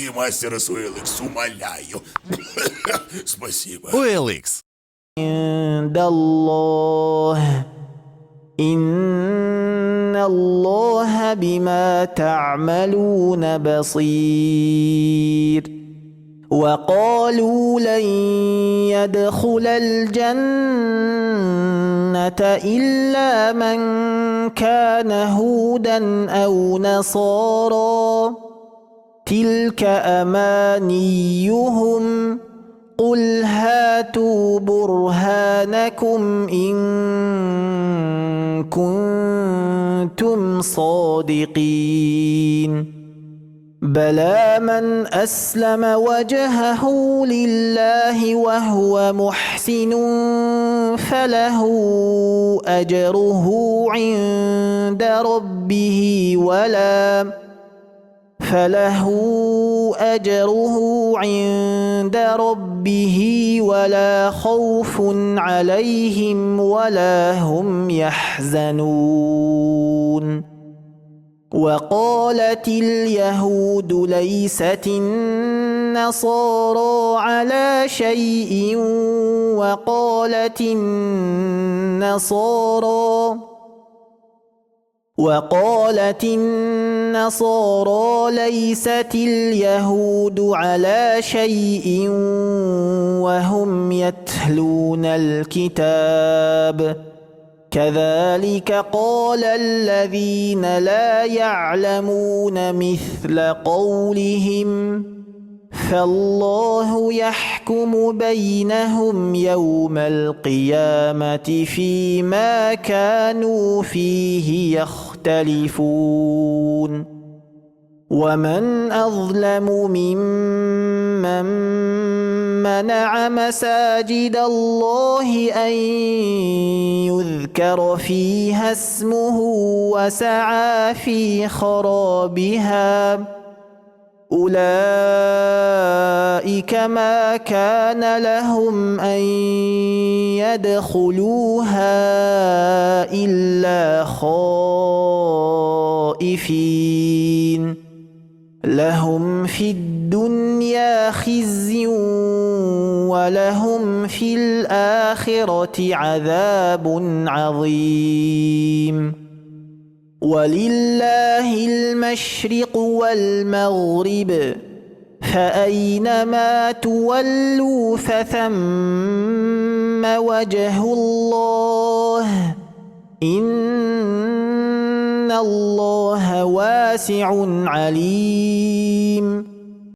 Прости, мастер Суэликс, умоляю. Спасибо. OLX. عند الله إن الله بما تعملون بصير وقالوا لن يدخل الجنة إلا من كان هودا أو نصارى تلك أمانيهم قل هاتوا برهانكم إن كنتم صادقين بلى من أسلم وجهه لله وهو محسن فله أجره عند ربه ولا خوف عليهم ولا هم يحزنون وقالت اليهود ليست النصارى على شيء وقالت النصارى ليست اليهود على شيء وهم يتلون الكتاب كذلك قال الذين لا يعلمون مثل قولهم فالله يحكم بينهم يوم القيامة فيما كانوا فيه يختلفون ومن أظلم ممن منع مساجد الله أن يذكر فيها اسمه وسعى في خرابها أولئك ما كان لهم أن يدخلوها إلا خائفين لهم في الدنيا خزي ولهم في الآخرة عذاب عظيم ولله المشرق والمغرب فأينما تولوا فثم وجه الله إن الله واسع عليم